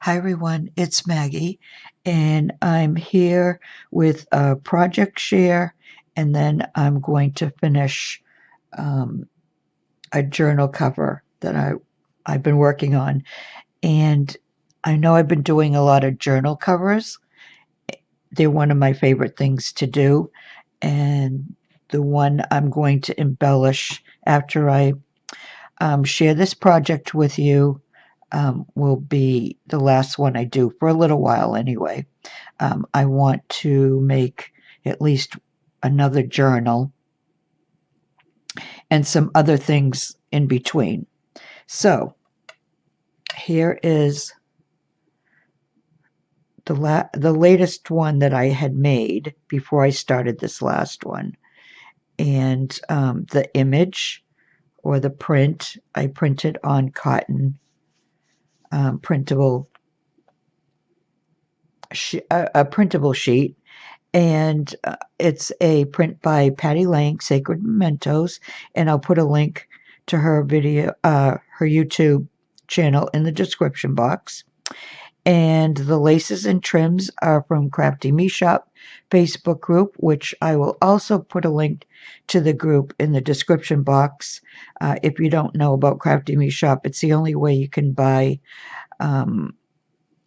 Hi everyone, it's Maggie, and I'm here with a project share, and then I'm going to finish um, a journal cover that I've been working on. And I know I've been doing a lot of journal covers. They're one of my favorite things to do, and the one I'm going to embellish after I share this project with you will be the last one I do for a little while anyway. I want to make at least another journal and some other things in between. So here is the latest one that I had made before I started this last one. And the image or the print, I printed on cotton printable a printable sheet, and it's a print by Patty Lang, Sacred Mementos, and I'll put a link to her video, her YouTube channel in the description box. And the laces and trims are from Crafty Me Shop Facebook group, which I will also put a link to the group in the description box. If you don't know about Crafty Me Shop, it's the only way you can buy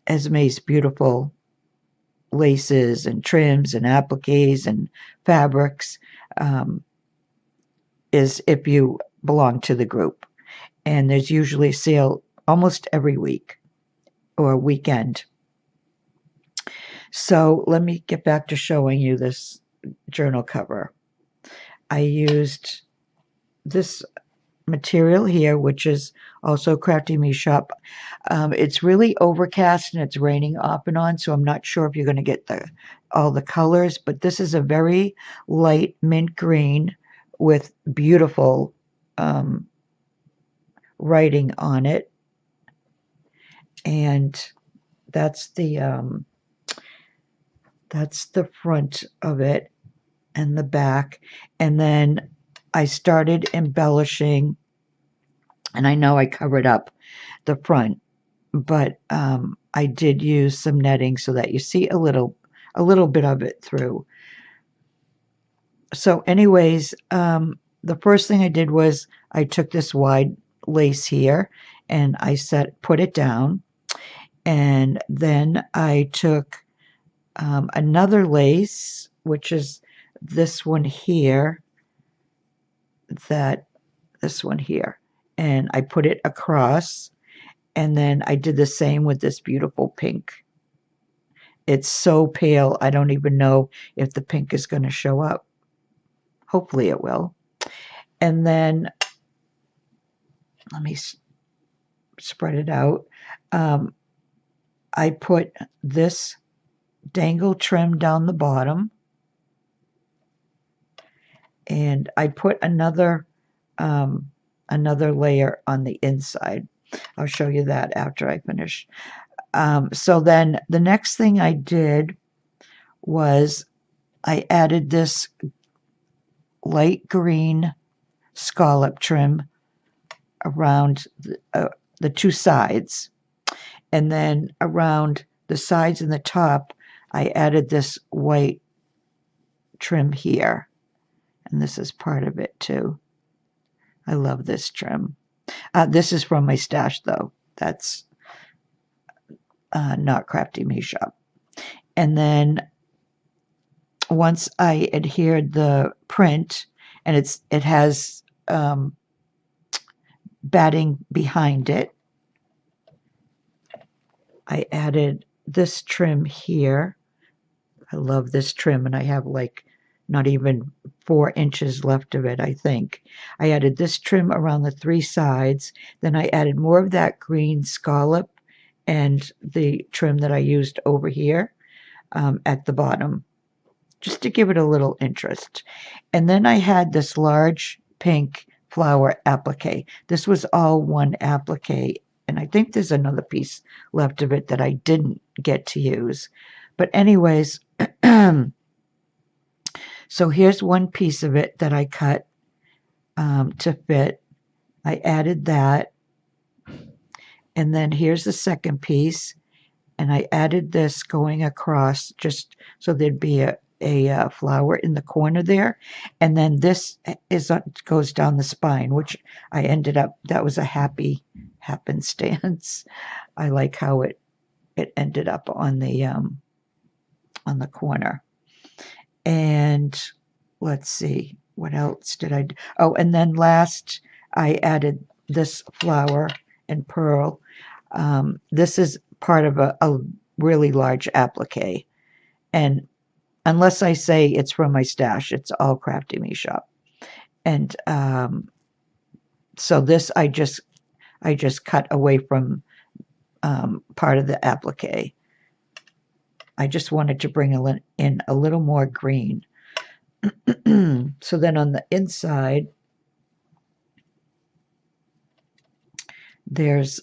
Esme's beautiful laces and trims and appliques and fabrics is if you belong to the group. And there's usually a sale almost every week or weekend. So let me get back to showing you this journal cover. I used this material here, which is also Crafty Me Shop. It's really overcast and it's raining off and on, so I'm not sure if you're going to get all the colors, but this is a very light mint green with beautiful writing on it. And that's the front of it and the back. And then I started embellishing, and I know I covered up the front, but I did use some netting so that you see a little bit of it through. So anyways, the first thing I did was I took this wide lace here and I put it down, and then I took another lace, which is this one here, this one here, and I put it across, and then I did the same with this beautiful pink. It's so pale, I don't even know if the pink is going to show up. Hopefully it will. And then let me spread it out. I put this dangle trim down the bottom, and I put another layer on the inside. I'll show you that after I finish. So then the next thing I did was I added this light green scallop trim around the two sides, and then around the sides and the top I added this white trim here, and this is part of it too. I love this trim. This is from my stash though. That's not Crafty Me Shop. And then once I adhered the print, and it has batting behind it, I added this trim here. I love this trim, and I have like not even 4 inches left of it, I think. I added this trim around the 3 sides. Then I added more of that green scallop and the trim that I used over here at the bottom, just to give it a little interest. And then I had this large pink flower applique. This was all one applique, and I think there's another piece left of it that I didn't get to use. But anyways, so here's one piece of it that I cut to fit. I added that, and then here's the second piece, and I added this going across just so there'd be a flower in the corner there, and then this goes down the spine, which I ended up, that was a happy happenstance. I like how it ended up on the corner. And let's see, what else did I do? Oh, and then last I added this flower and pearl. This is part of a really large applique, and unless I say it's from my stash, it's all Crafty Me Shop. And so this I just cut away from part of the applique. I just wanted to bring in a little more green. So then on the inside, there's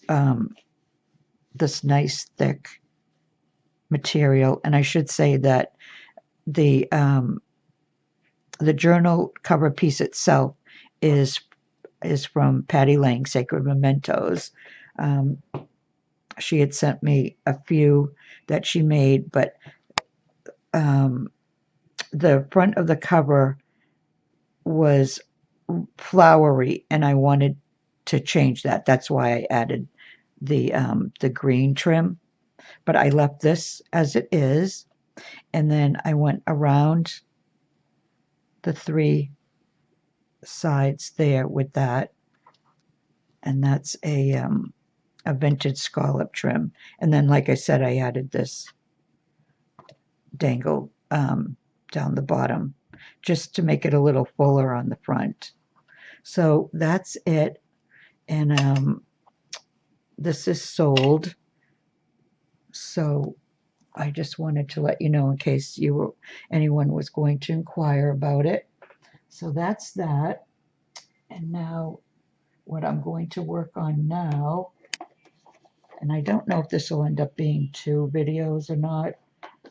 this nice thick material, and I should say that the journal cover piece itself is from Patty Lang, Sacred Mementos. She had sent me a few that she made, but the front of the cover was flowery, and I wanted to change that. That's why I added the green trim, but I left this as it is, and then I went around the three sides there with that, and that's a vintage scallop trim. And then, like I said, I added this dangle down the bottom just to make it a little fuller on the front. So that's it. And this is sold. So I just wanted to let you know in case anyone was going to inquire about it. So that's that. And now what I'm going to work on now, and I don't know if this will end up being 2 videos or not.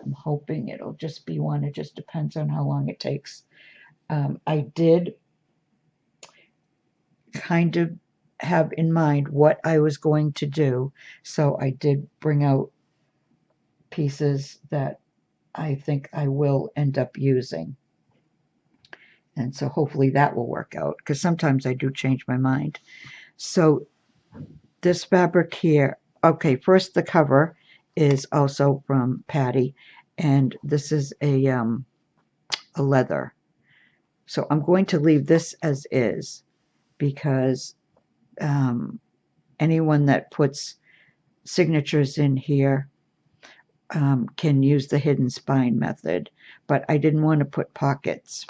I'm hoping it'll just be one. It just depends on how long it takes. I did kind of have in mind what I was going to do, so I did bring out pieces that I think I will end up using. And so hopefully that will work out, because sometimes I do change my mind. So this fabric here, okay, first the cover is also from Patty, and this is a leather. So I'm going to leave this as is, because anyone that puts signatures in here can use the hidden spine method, but I didn't want to put pockets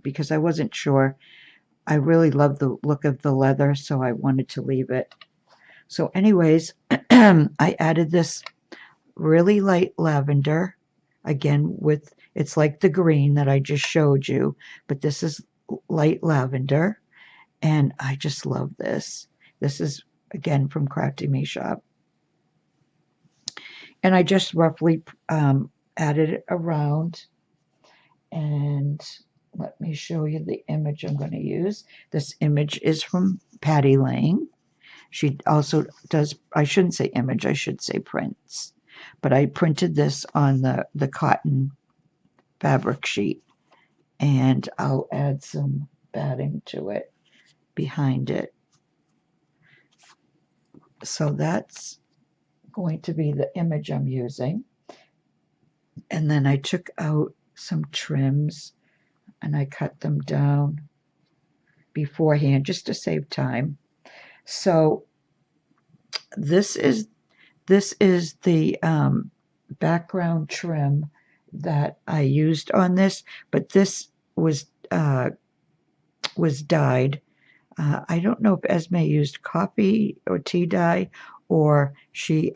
because I wasn't sure. I really love the look of the leather, so I wanted to leave it. So anyways, I added this really light lavender, again with, it's like the green that I just showed you, but this is light lavender, and I just love this. This is again from Crafty Me Shop. And I just roughly added it around, and let me show you the image I'm going to use. This image is from Patty Lang. She also does, I shouldn't say image, I should say prints. But I printed this on the cotton fabric sheet, and I'll add some batting to it behind it. So that's going to be the image I'm using. And then I took out some trims and I cut them down beforehand just to save time. So this is the background trim that I used on this, but this was dyed. I don't know if Esme used coffee or tea dye, or she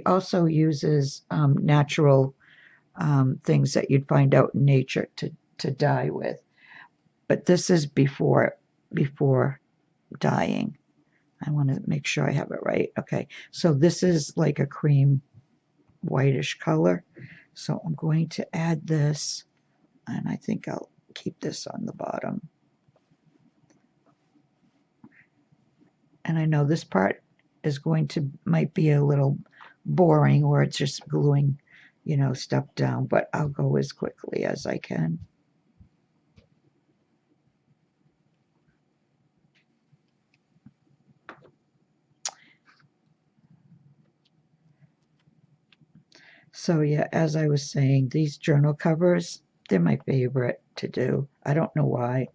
also uses natural things that you'd find out in nature to dye with. But this is before dyeing. I want to make sure I have it right. Okay, so this is like a cream whitish color. So I'm going to add this, and I think I'll keep this on the bottom. And I know this part is might be a little boring where it's just gluing, stuff down, but I'll go as quickly as I can. So yeah, as I was saying, these journal covers, they're my favorite to do. I don't know why.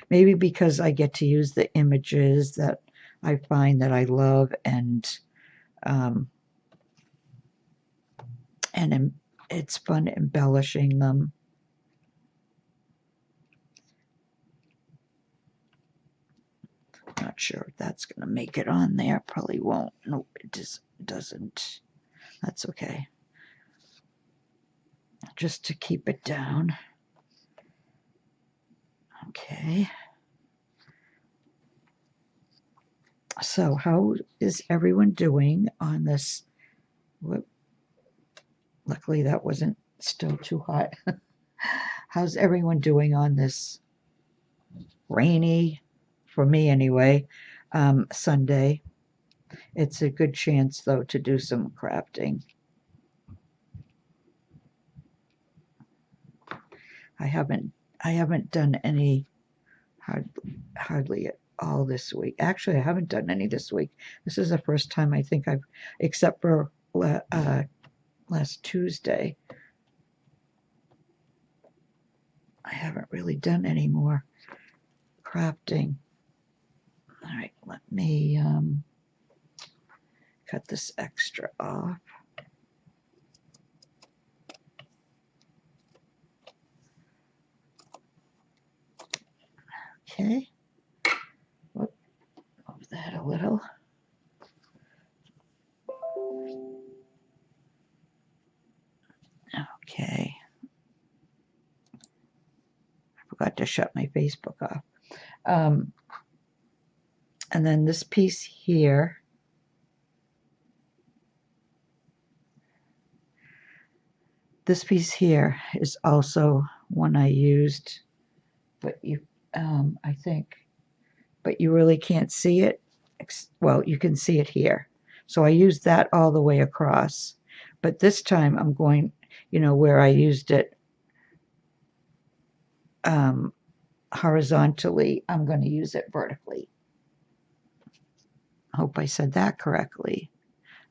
Maybe because I get to use the images that I find that I love, um, and it's fun embellishing them. Not sure if that's going to make it on there. Probably won't. Nope, it just doesn't. That's okay. Just to keep it down. Okay. So how is everyone doing on this? Whoop. Luckily that wasn't still too hot. How's everyone doing on this rainy, for me anyway, Sunday? It's a good chance though to do some crafting. I haven't done any hardly at all this week. Actually, I haven't done any this week. This is the first time I think I've, except for last Tuesday, I haven't really done any more crafting. All right, let me cut this extra off. Okay. Whoop, move that a little. Okay. I forgot to shut my Facebook off. And then this piece here, is also one I used, but I think, but you really can't see it. Well, you can see it here. So I used that all the way across. But this time I'm going, where I used it horizontally, I'm going to use it vertically. I hope I said that correctly.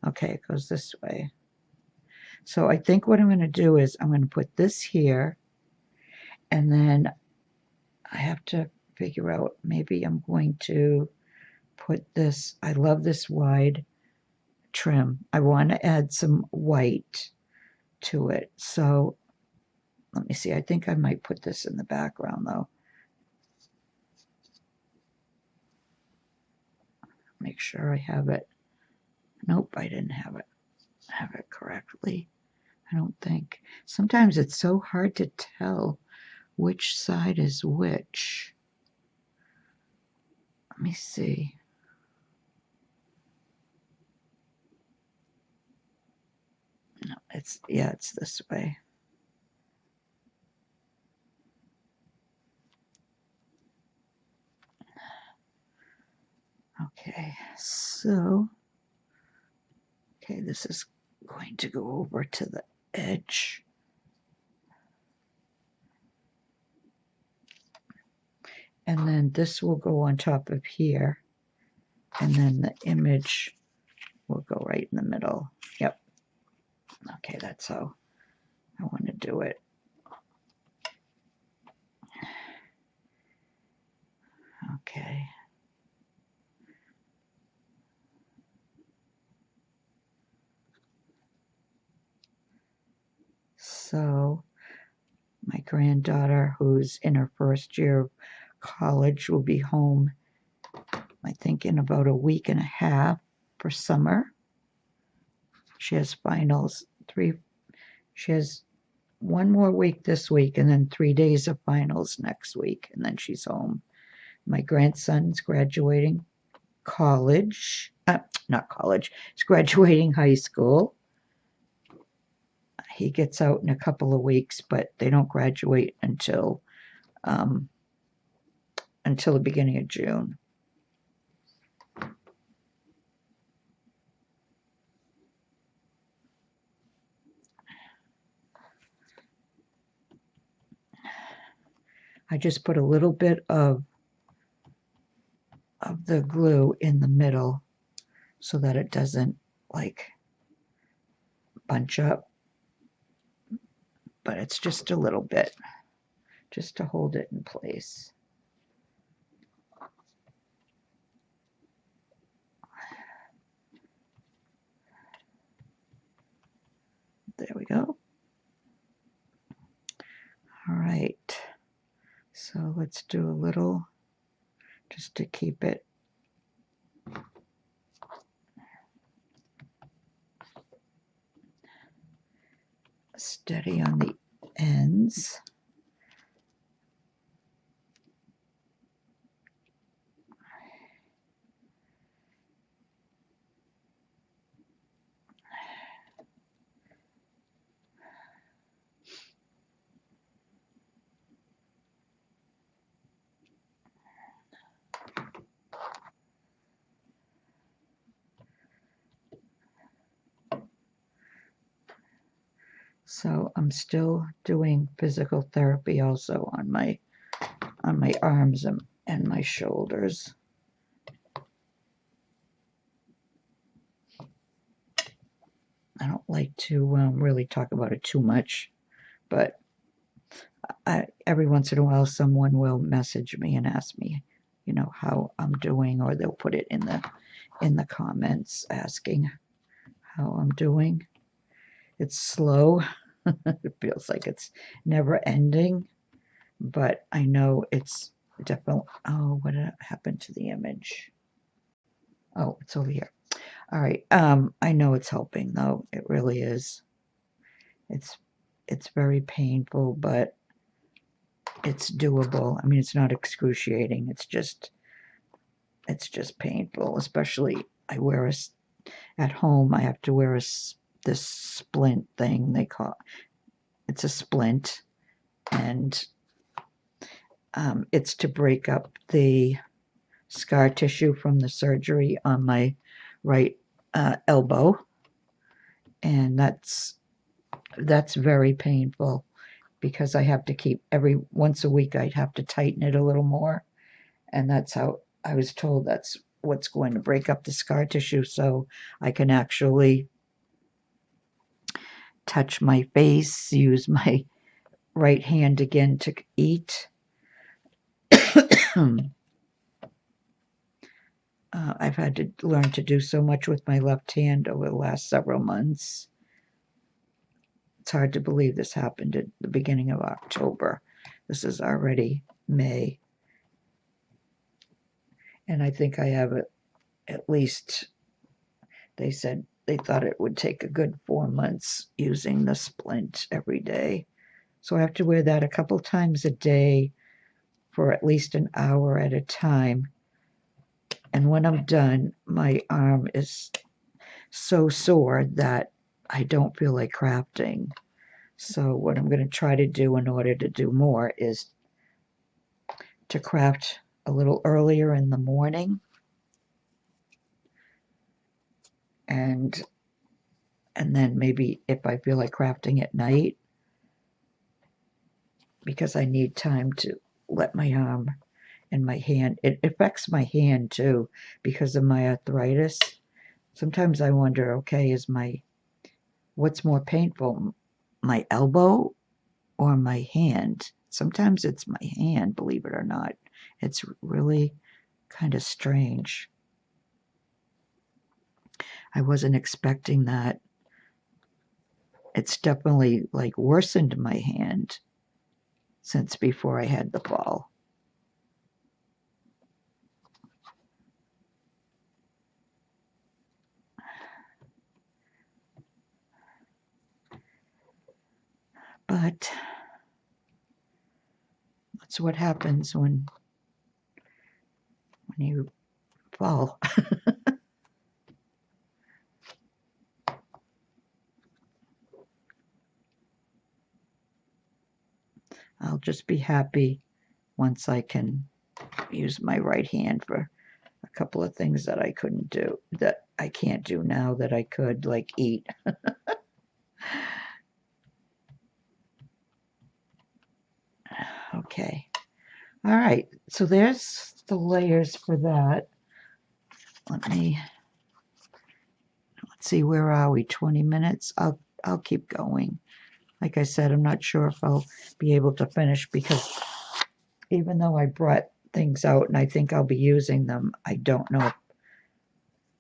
Okay, it goes this way. So I think what I'm going to do is I'm going to put this here, and then I have to figure out, maybe I'm going to put this, I love this wide trim. I want to add some white to it. So let me see, I think I might put this in the background though. Make sure I have it. Nope, I didn't have it correctly. I don't think. Sometimes it's so hard to tell which side is which. Let me see. No, it's this way. Okay, so, okay, this is going to go over to the edge. And then this will go on top of here. And then the image will go right in the middle. Yep. Okay, that's how I want to do it. Okay. So my granddaughter, who's in her first year of college, will be home, I think, in about a week and a half for summer. She has finals, she has one more week this week and then 3 days of finals next week, and then she's home. My grandson's graduating college, not college, he's graduating high school. He gets out in a couple of weeks, but they don't graduate until the beginning of June. I just put a little bit of the glue in the middle so that it doesn't like bunch up, but it's just a little bit just to hold it in place. There we go. All right, so let's do a little just to keep it steady on the ends. So I'm still doing physical therapy also on my arms and my shoulders. I don't like to really talk about it too much, but every once in a while someone will message me and ask me, how I'm doing, or they'll put it in the comments asking how I'm doing. It's slow. It feels like it's never ending, but I know it's definitely. Oh, what happened to the image? Oh, it's over here. All right. I know it's helping though. It really is. It's very painful, but it's doable. I mean, it's not excruciating. It's just painful. Especially at home. I have to wear this splint thing they call. It's a splint, and it's to break up the scar tissue from the surgery on my right elbow, and that's very painful because I have to keep every once a week I'd have to tighten it a little more, and that's how I was told that's what's going to break up the scar tissue so I can actually touch my face, use my right hand again to eat. I've had to learn to do so much with my left hand over the last several months. It's hard to believe this happened at the beginning of October. This is already May. And I think I have at least, they said they thought it would take a good 4 months using the splint every day. So I have to wear that a couple times a day for at least an hour at a time. And when I'm done, my arm is so sore that I don't feel like crafting. So what I'm going to try to do in order to do more is to craft a little earlier in the morning, and then maybe if I feel like crafting at night, because I need time to let my arm and my hand, it affects my hand too because of my arthritis. Sometimes I wonder, okay, what's more painful, my elbow or my hand? Sometimes it's my hand, believe it or not. It's really kind of strange. I wasn't expecting that. It's definitely like worsened my hand since before I had the fall. But that's what happens when you fall. I'll just be happy once I can use my right hand for a couple of things that I couldn't do, that I can't do now that I could, like eat. Okay, All right, so there's the layers for that. Let's see, where are we? 20 minutes? I'll keep going. Like I said, I'm not sure if I'll be able to finish because even though I brought things out and I think I'll be using them, I don't know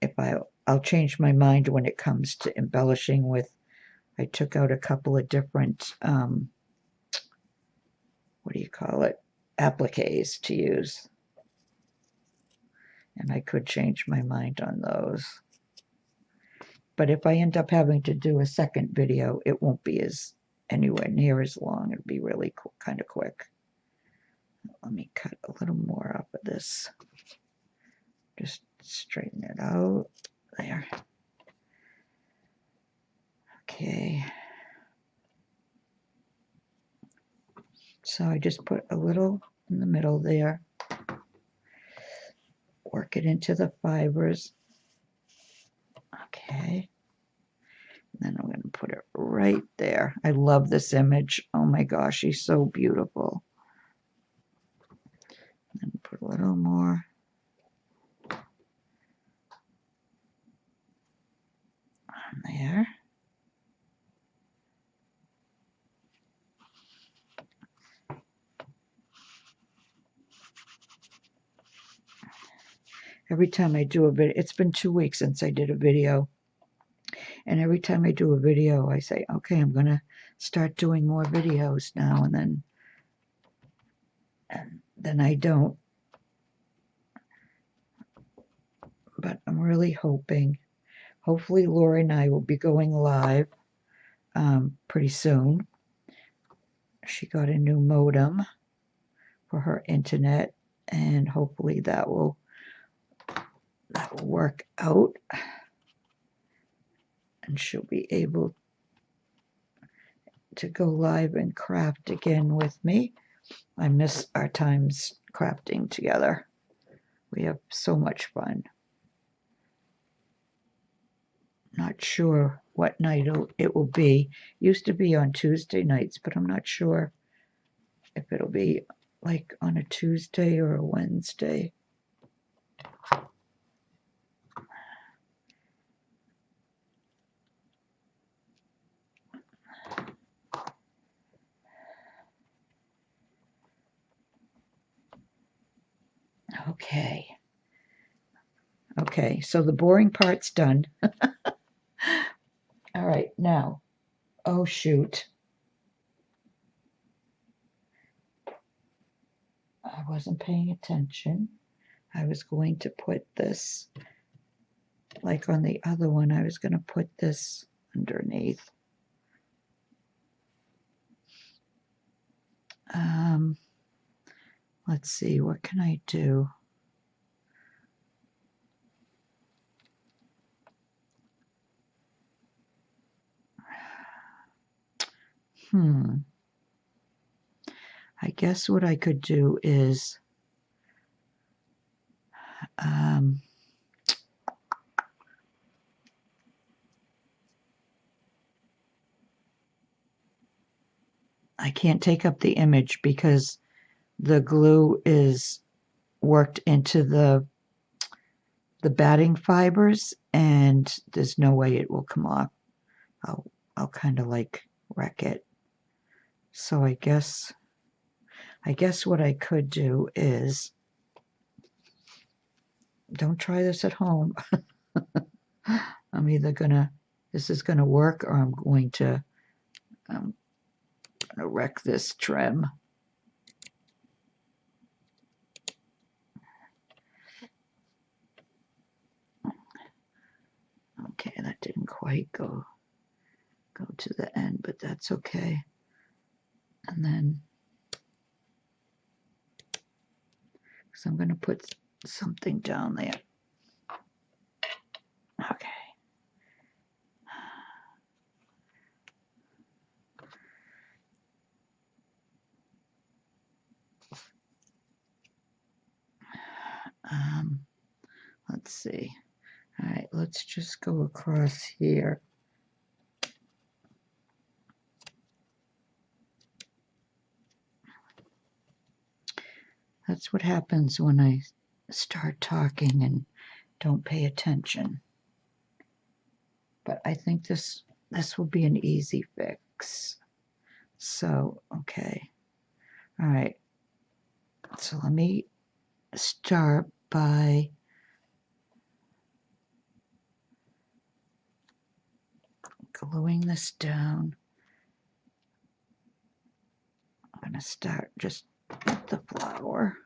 if I'll change my mind when it comes to embellishing with. I took out a couple of different, what do you call it, appliques to use. And I could change my mind on those. But if I end up having to do a second video, it won't be anywhere near as long. It'll be really kind of quick. Let me cut a little more off of this. Just straighten it out. There. Okay. So I just put a little in the middle there. Work it into the fibers. Okay. And then I'm going to put it right there. I love this image. Oh my gosh, she's so beautiful. And put a little more. On there. Every time I do a video, it's been 2 weeks since I did a video. And every time I do a video, I say, okay, I'm going to start doing more videos now. And then I don't. But I'm really hoping, hopefully Lori and I will be going live pretty soon. She got a new modem for her internet, and hopefully that will work out. And she'll be able to go live and craft again with me. I miss our times crafting together. We have so much fun. Not sure what night it will be. Used to be on Tuesday nights, but I'm not sure if it'll be like on a Tuesday or a Wednesday. Okay. Okay, so the boring part's done. All right, now, oh shoot. I wasn't paying attention. I was going to put this, like on the other one, I was going to put this underneath. Let's see, what can I do? I guess what I could do is I can't take up the image because the glue is worked into the batting fibers, and there's no way it will come off. I'll kind of like wreck it. So I guess what I could do is, don't try this at home. I'm either gonna, this is gonna work, or I'm gonna wreck this trim. Okay, that didn't quite go to the end, but that's okay. And then, so I'm going to put something down there. Okay. Let's see. All right, let's just go across here. That's what happens when I start talking and don't pay attention. But I think this will be an easy fix. So, okay. All right. So let me start by gluing this down. I'm going to start just with the flower.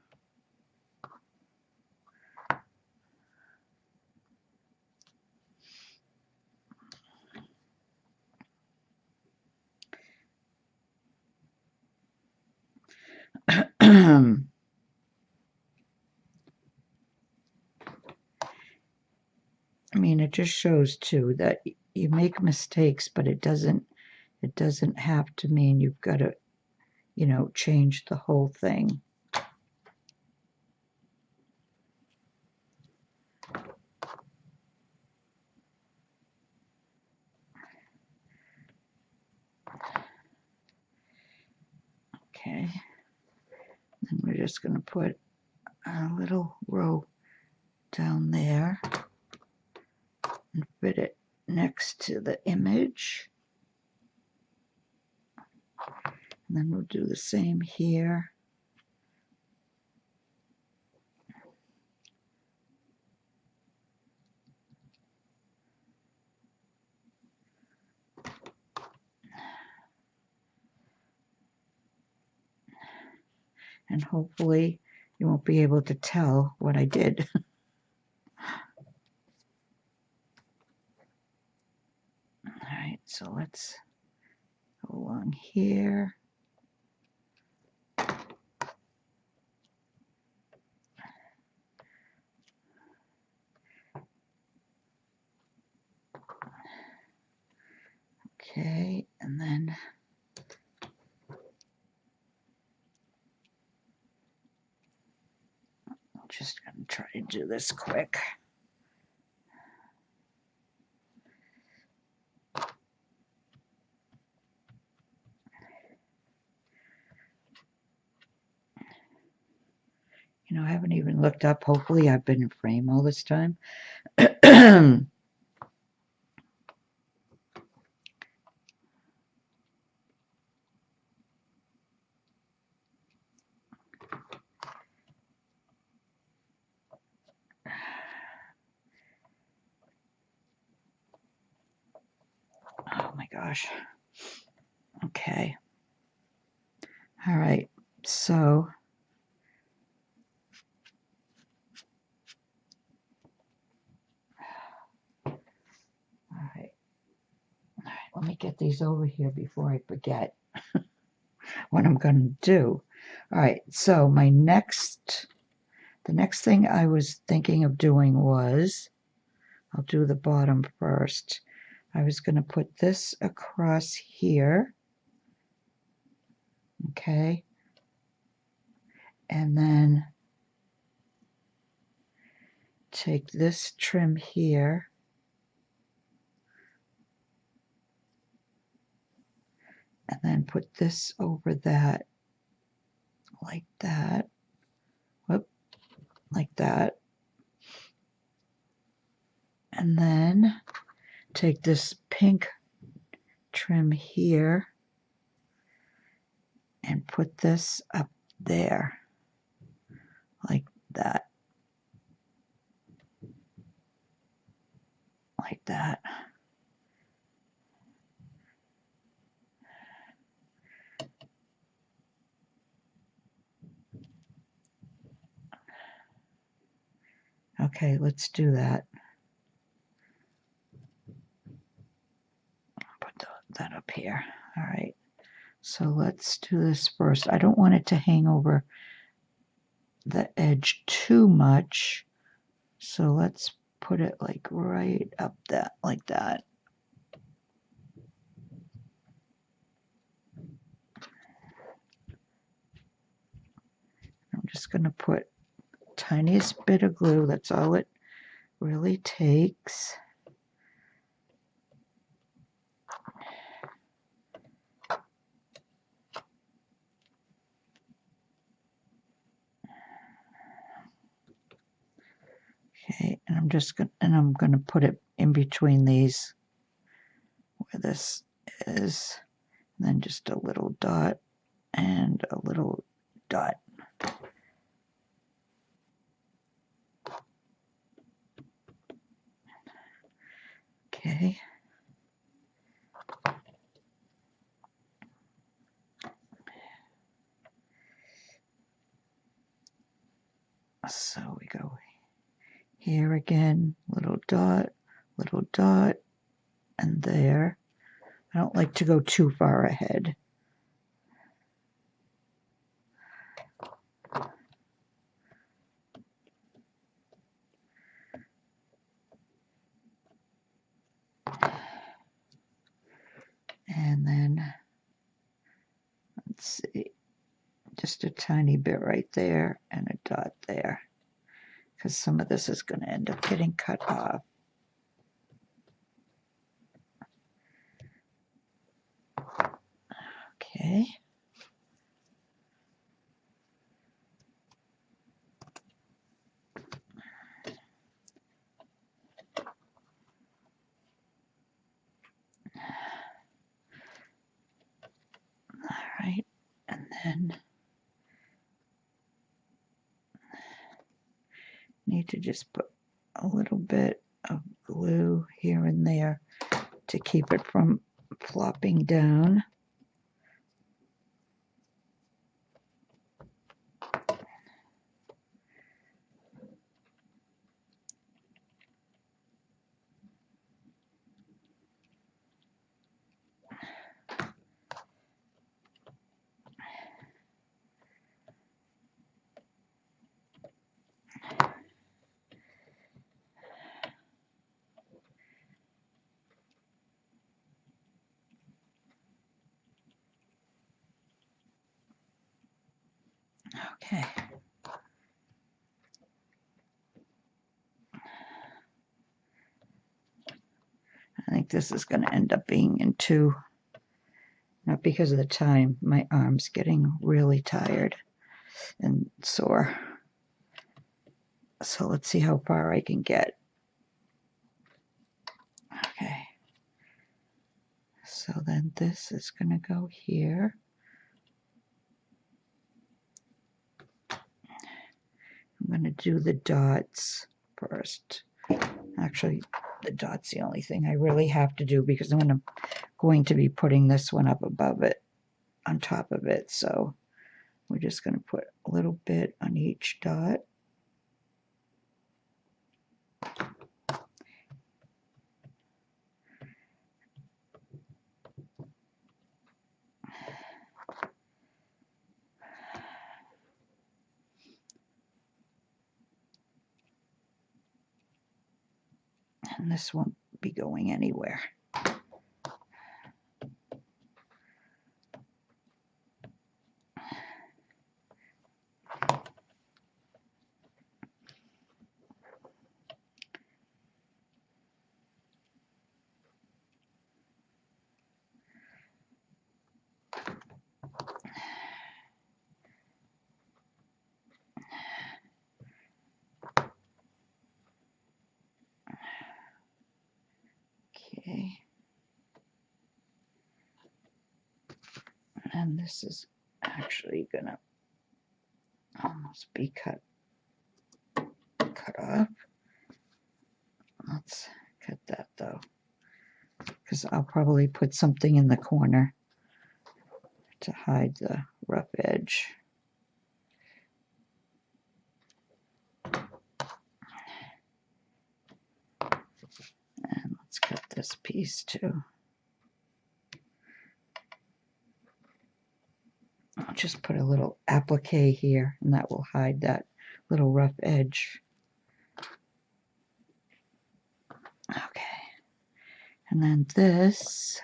I mean, it just shows too that you make mistakes, but it doesn't have to mean you've got to, you know, change the whole thing. Okay. And we're just going to put a little row down there and fit it next to the image. And then we'll do the same here. And hopefully you won't be able to tell what I did. All right, so let's go along here. Okay, and then I'm just going to try to do this quick. You know, I haven't even looked up. Hopefully I've been in frame all this time. Oh my gosh. Okay. All right. So all right. All right. Let me get these over here before I forget what I'm going to do. All right. So the next thing I was thinking of doing was, I'll do the bottom first. I was going to put this across here. Okay. And then take this trim here and then put this over that like that. Whoop, like that. And then take this pink trim here and put this up there like that. Like that. Okay, let's do that. Put that up here. All right. So let's do this first. I don't want it to hang over the edge too much. So let's put it like right up that, like that. I'm just going to put tiniest bit of glue. That's all it really takes. Okay, and I'm gonna put it in between these where this is, and then just a little dot and a little dot. Okay. So we go here again, little dot, and there. I don't like to go too far ahead. And then, let's see, just a tiny bit right there and a dot there, because some of this is going to end up getting cut off. Okay. All right, and then need to just put a little bit of glue here and there to keep it from flopping down. Okay. I think this is going to end up being in two. Not because of the time. My arm's getting really tired and sore. So let's see how far I can get. Okay. So then this is going to go here. I'm going to do the dots first. Actually, the dot's the only thing I really have to do because I'm going to be putting this one up above it, on top of it. So we're just going to put a little bit on each dot. And this won't be going anywhere. Okay. And this is actually gonna almost be cut off. Let's cut that though, because I'll probably put something in the corner to hide the rough edge. And let's cut this piece too. I'll just put a little applique here, and that will hide that little rough edge. Okay. And then this,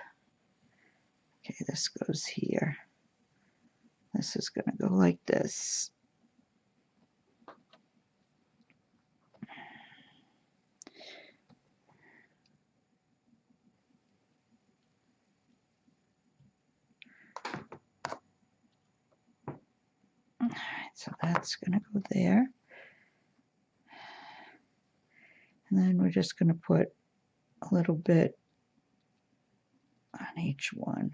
okay, this goes here. This is going to go like this. All right, so that's going to go there. And then we're just going to put a little bit on each one.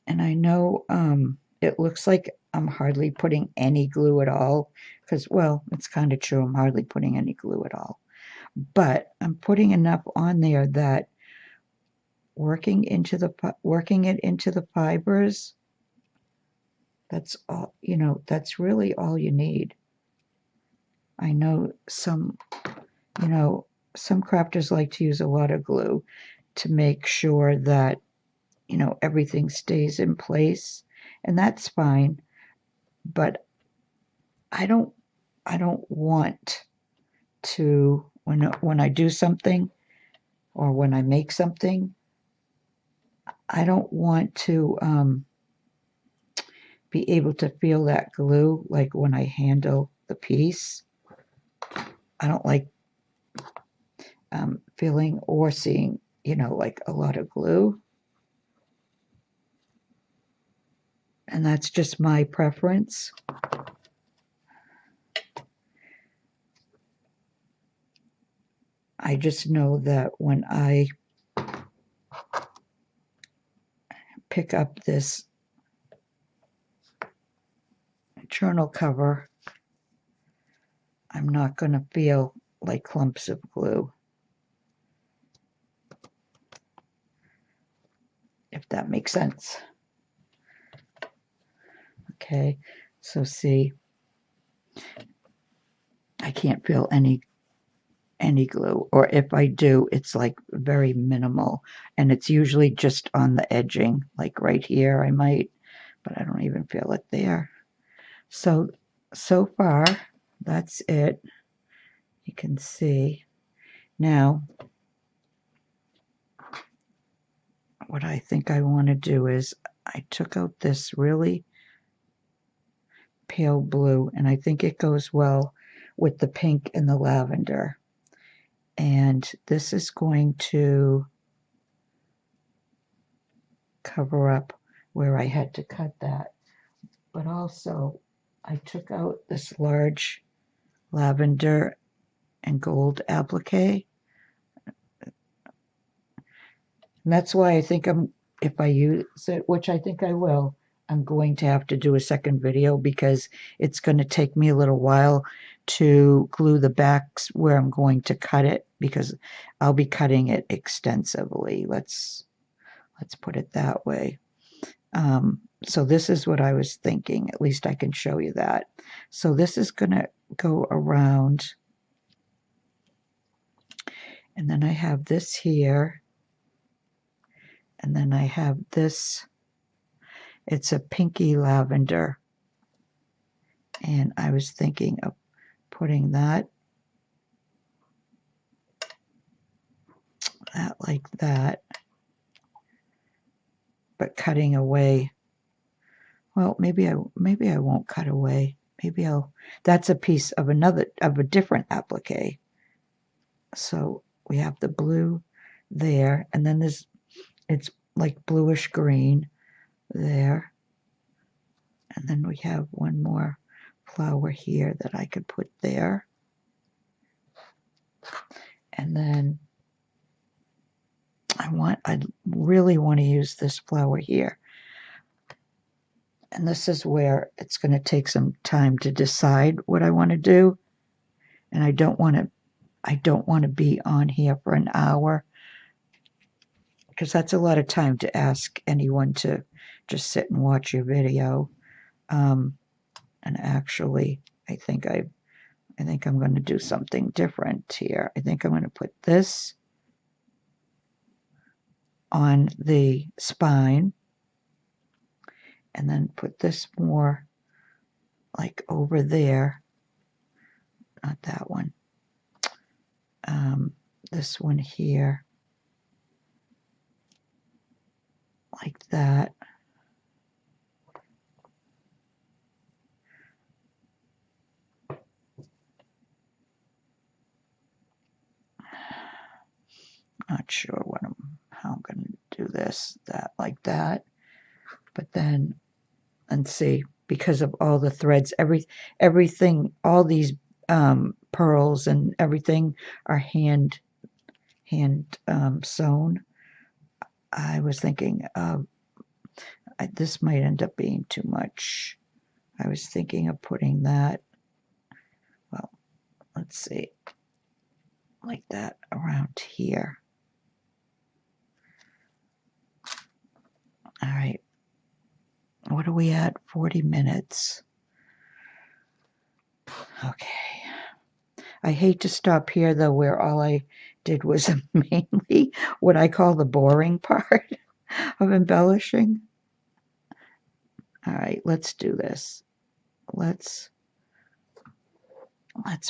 And I know it looks like I'm hardly putting any glue at all because, well, it's kind of true. I'm hardly putting any glue at all. But I'm putting enough on there that working it into the fibers, that's all, that's really all you need. I know some crafters like to use a lot of glue to make sure that everything stays in place, and that's fine, but I don't want to, when I do something or when I make something, I don't want to be able to feel that glue like when I handle the piece. I don't like feeling or seeing like a lot of glue. And that's just my preference. I just know that when I pick up this journal cover, I'm not going to feel like clumps of glue, if that makes sense. Okay, so see, I can't feel any glue, or if I do, it's like very minimal, and it's usually just on the edging, like right here I might, but I don't even feel it there. So far that's it. You can see now what I think I want to do is I took out this really pale blue, and I think it goes well with the pink and the lavender, and this is going to cover up where I had to cut that. But also I took out this large lavender and gold applique, and that's why I think if I use it, which I think I will, I'm going to have to do a second video because it's going to take me a little while to glue the backs where I'm going to cut it, because I'll be cutting it extensively. Let's put it that way. So this is what I was thinking. At least I can show you that. So this is going to go around, and then I have this here, and then I have this. It's a pinky lavender, and I was thinking of putting that like that, but cutting away. Well, maybe I won't cut away. Maybe that's a piece of a different applique. So we have the blue there, and then it's like bluish green there. And then we have one more flower here that I could put there. And then I really want to use this flower here. And this is where it's going to take some time to decide what I want to do. And I don't want to be on here for an hour, because that's a lot of time to ask anyone to just sit and watch your video. And actually, I think I'm going to do something different here. I think I'm going to put this on the spine, and then put this more like over there. Not that one. This one here, like that. Not sure how I'm going to do this, that, like that. But then and see, because of all the threads, everything, all these pearls and everything are hand sewn. I was thinking this might end up being too much. I was thinking of putting that, well, let's see, like that around here. All right. What are we at? 40 minutes. Okay. I hate to stop here, though, where all I did was mainly what I call the boring part of embellishing. All right, let's do this. Let's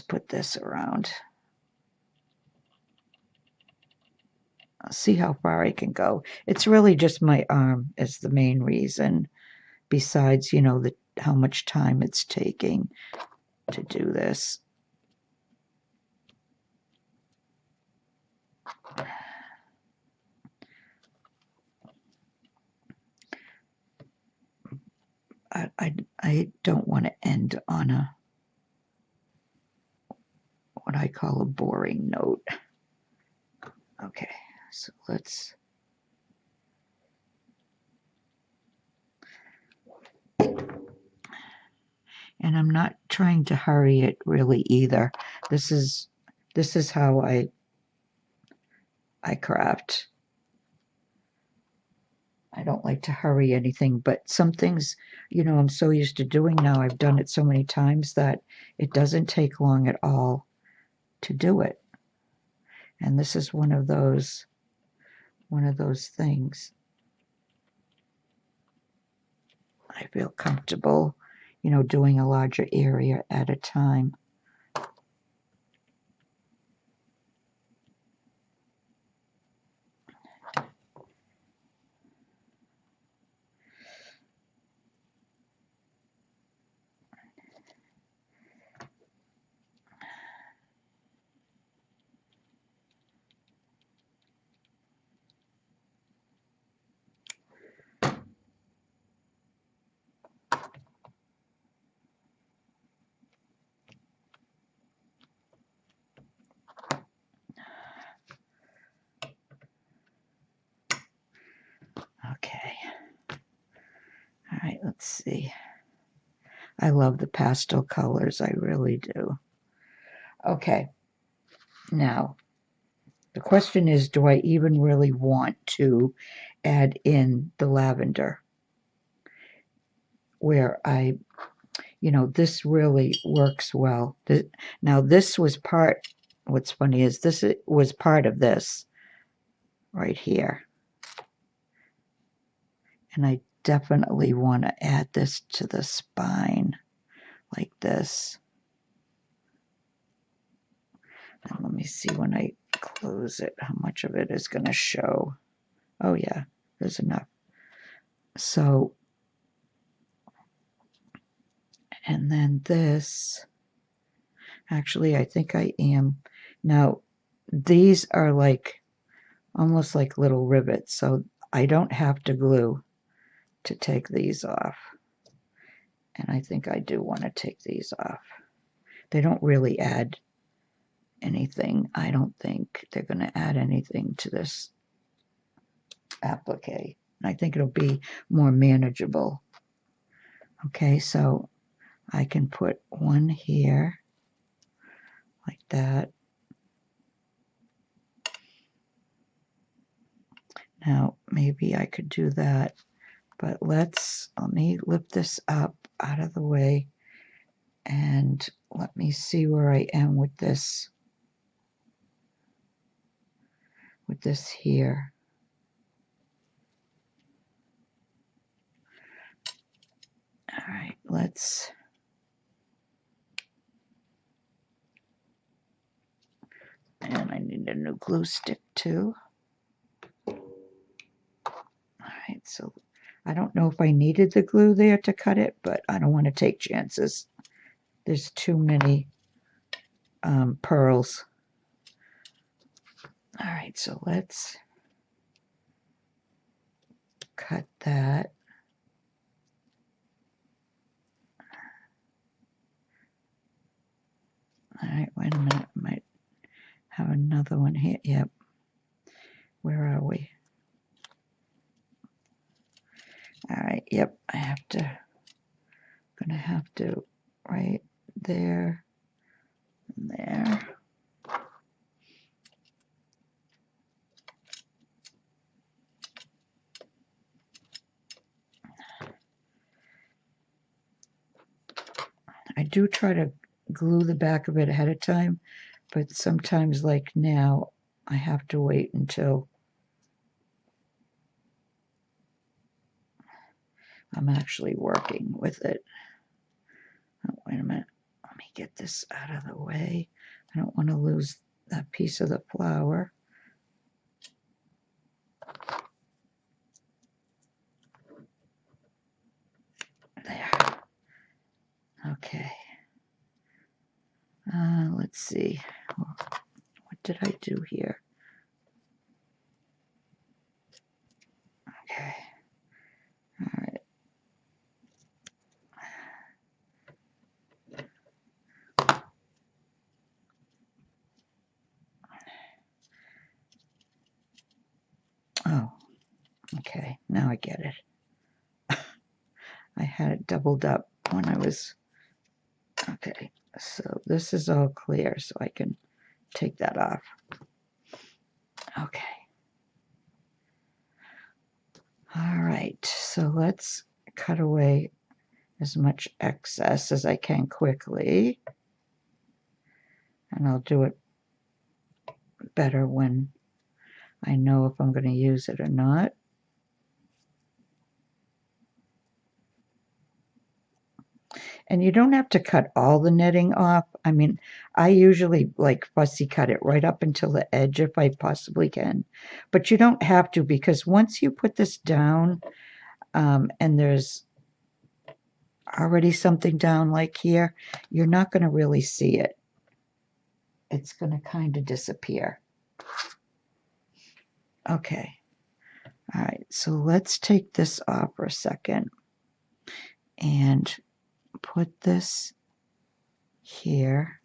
put this around. I'll see how far I can go. It's really just my arm is the main reason, besides, you know, how much time it's taking to do this. I don't want to end on what I call a boring note. Okay, so let's. And I'm not trying to hurry it really either. This is how I craft. I don't like to hurry anything, but some things, you know, I'm so used to doing now. I've done it so many times that it doesn't take long at all to do it. And this is one of those things. I feel comfortable, you know, doing a larger area at a time. Okay. All right, let's see. I love the pastel colors. I really do. Okay. Now, the question is, do I even really want to add in the lavender? Where you know, this really works well. Now, this was part, what's funny is this was part of this right here. And I definitely want to add this to the spine like this. And let me see when I close it how much of it is going to show. Oh yeah, there's enough. So, and then this, actually I think I am. Now, these are like, almost like little rivets, so I don't have to glue to take these off. And I think I do want to take these off. They don't really add anything. I don't think they're going to add anything to this applique. I think it'll be more manageable. Okay, so I can put one here like that. Now, maybe I could do that, but let me lift this up out of the way and let me see where I am with this here. All right, and I need a new glue stick too. All right, so I don't know if I needed the glue there to cut it, but I don't want to take chances. There's too many pearls. All right, so let's cut that. another one here. Yep. Where are we? All right. Yep. Gonna have to right there and there. I do try to glue the back of it ahead of time, but sometimes, like now, I have to wait until I'm actually working with it. Oh, wait a minute. Let me get this out of the way. I don't want to lose that piece of the flower. There. Okay. Let's see. What did I do here? Okay. All right. Oh, okay. Now I get it. I had it doubled up when I was... Okay. So this is all clear, so I can take that off. Okay. All right. So let's cut away as much excess as I can quickly. And I'll do it better when I know if I'm going to use it or not. And you don't have to cut all the netting off. I mean, I usually like fussy cut it right up until the edge if I possibly can. But you don't have to, because once you put this down and there's already something down like here, you're not going to really see it. It's going to kind of disappear. Okay. All right. So let's take this off for a second and put this here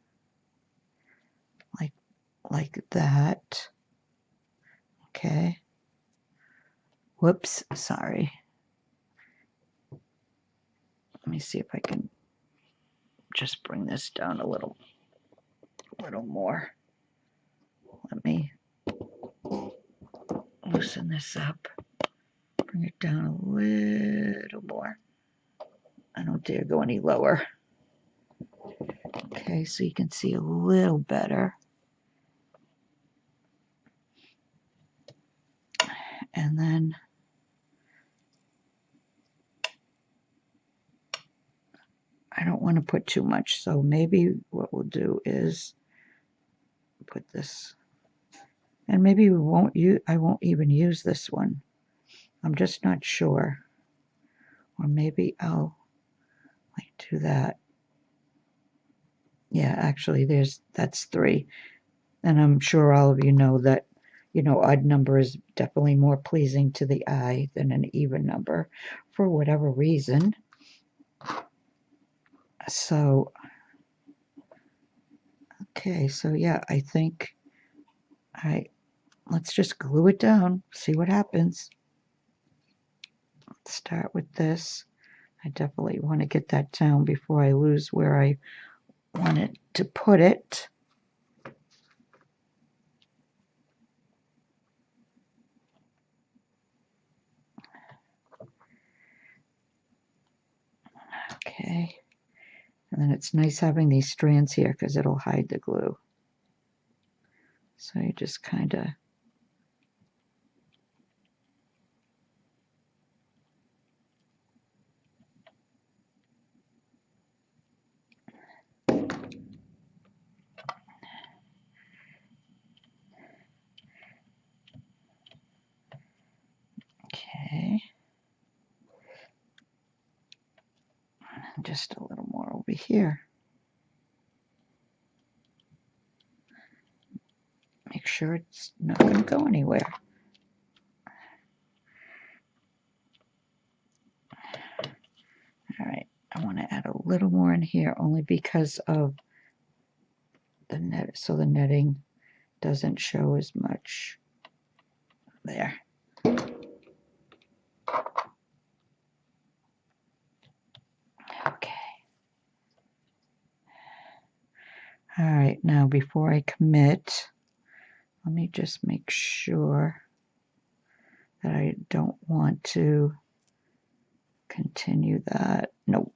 like that. Okay. Whoops, sorry. Let me see if I can just bring this down a little more. Let me loosen this up. Bring it down a little more. I don't dare go any lower. Okay, so you can see a little better. And then I don't want to put too much, so maybe what we'll do is put this, and maybe we won't use, I won't even use this one. I'm just not sure. Or maybe I'll like do that. Yeah, actually that's 3. And I'm sure all of you know that, odd number is definitely more pleasing to the eye than an even number for whatever reason. So, okay, so yeah, I think, let's just glue it down, see what happens. Let's start with this. I definitely want to get that down before I lose where I wanted to put it. Okay. And then it's nice having these strands here because it'll hide the glue. So you just kind of... Okay. Just a little more over here. Make sure it's not going to go anywhere. All right, I want to add a little more in here only because of the net, so the netting doesn't show as much. There. Okay. All right, now before I commit, let me just make sure that I don't want to continue that. Nope.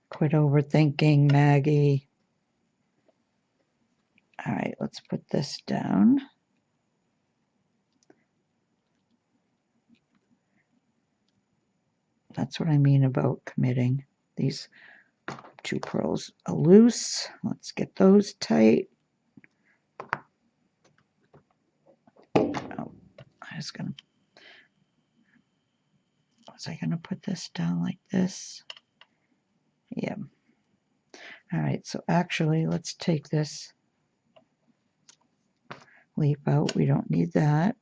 Quit overthinking, Maggie. All right, let's put this down. That's what I mean about committing. These two pearls are loose. Let's get those tight. Oh, was I gonna put this down like this? Yeah. All right, so actually let's take this leaf out. We don't need that.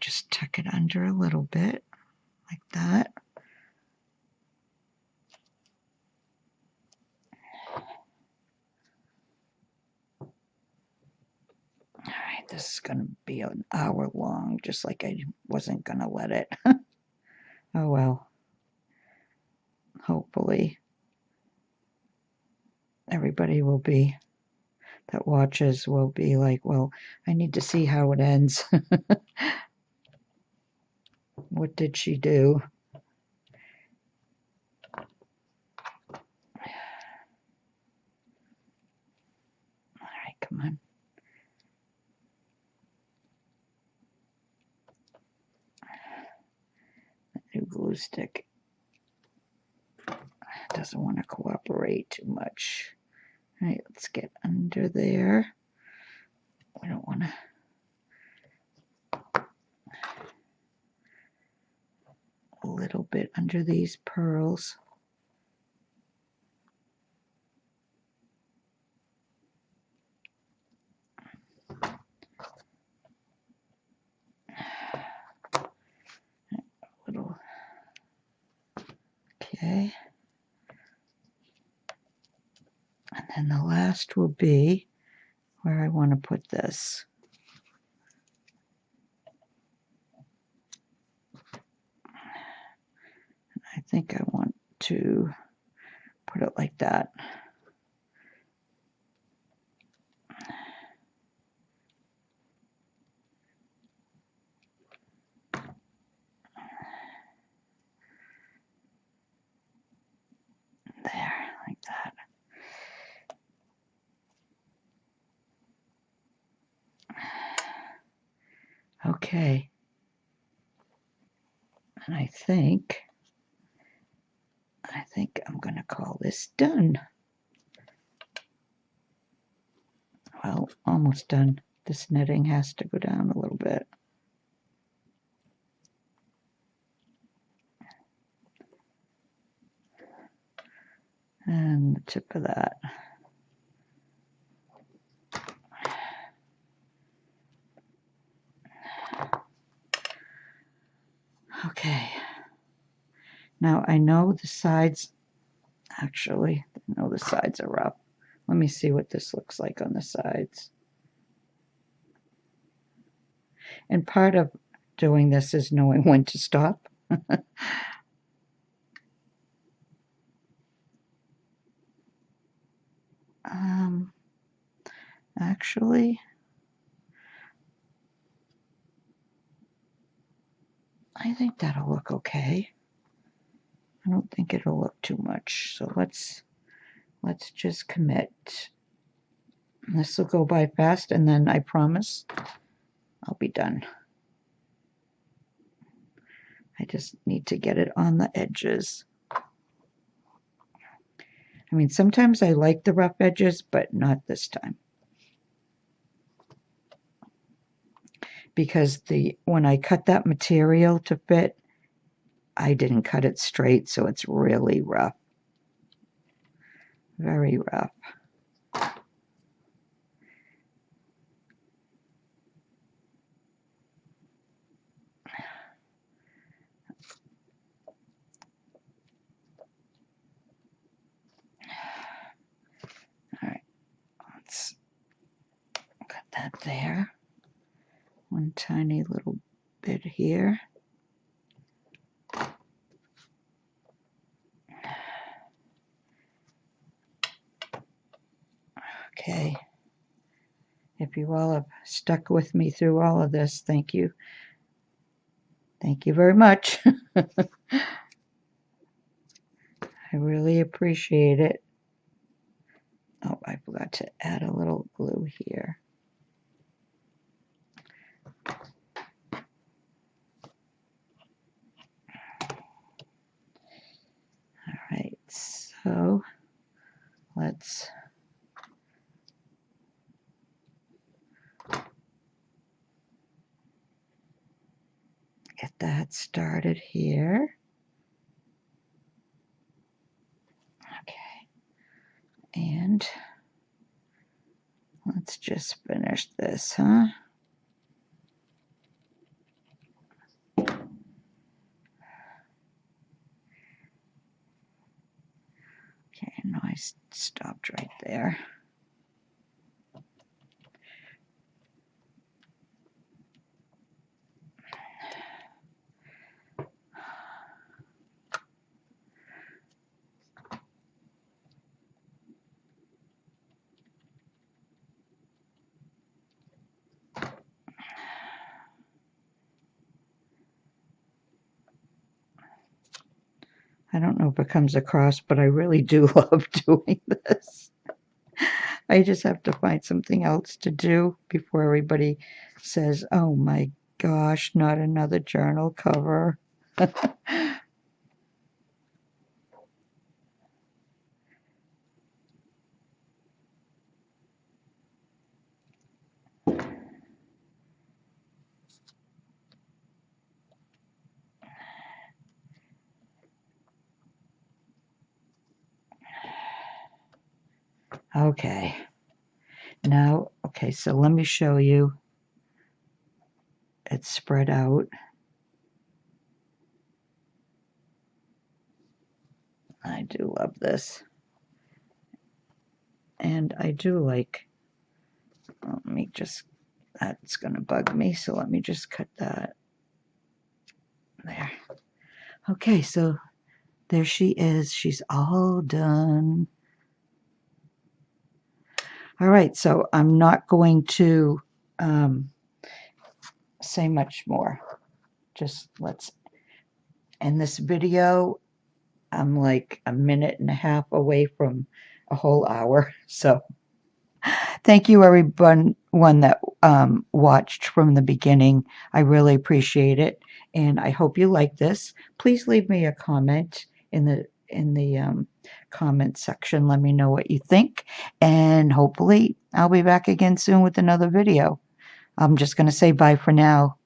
Just tuck it under a little bit, like that. All right, this is going to be an hour long, just like I wasn't going to let it. Oh well. Hopefully everybody that watches will be like, well, I need to see how it ends. What did she do? All right, come on. New glue stick doesn't want to cooperate too much. All right, let's get under there. We don't want to. A little bit under these pearls. Little. Okay. And then the last will be where I want to put this. I think I want to put it like that. There, like that. Okay. And I think I'm going to call this done. Well, almost done. This knitting has to go down a little bit. And the tip of that. Okay. Now I know the sides, actually, I know the sides are rough. Let me see what this looks like on the sides. And part of doing this is knowing when to stop. Actually, I think that'll look okay. I don't think it'll look too much. So let's just commit. This will go by fast, and then I promise I'll be done. I just need to get it on the edges. I mean, sometimes I like the rough edges, but not this time. Because when I cut that material to fit, I didn't cut it straight, so it's really rough. Very rough. that there. One tiny little bit here. Okay. If you all have stuck with me through all of this, thank you. Thank you very much. I really appreciate it. Oh, I forgot to add a little glue here. All right, so let's get that started here. Okay, and let's just finish this, huh? Okay, no, I stopped right there. I don't know if it comes across, but I really do love doing this. I just have to find something else to do before everybody says, oh my gosh, not another journal cover. Okay. Now, okay, so let me show you. It's spread out. I do love this. And I do like, let me just, that's going to bug me, so let me just cut that. There. Okay, so there she is. She's all done. All right, so I'm not going to say much more. Just let's end this video. I'm like a minute and a half away from a whole hour. So thank you everyone that watched from the beginning. I really appreciate it, and I hope you like this. Please leave me a comment in the comment section. Let me know what you think, and hopefully I'll be back again soon with another video. I'm just going to say bye for now.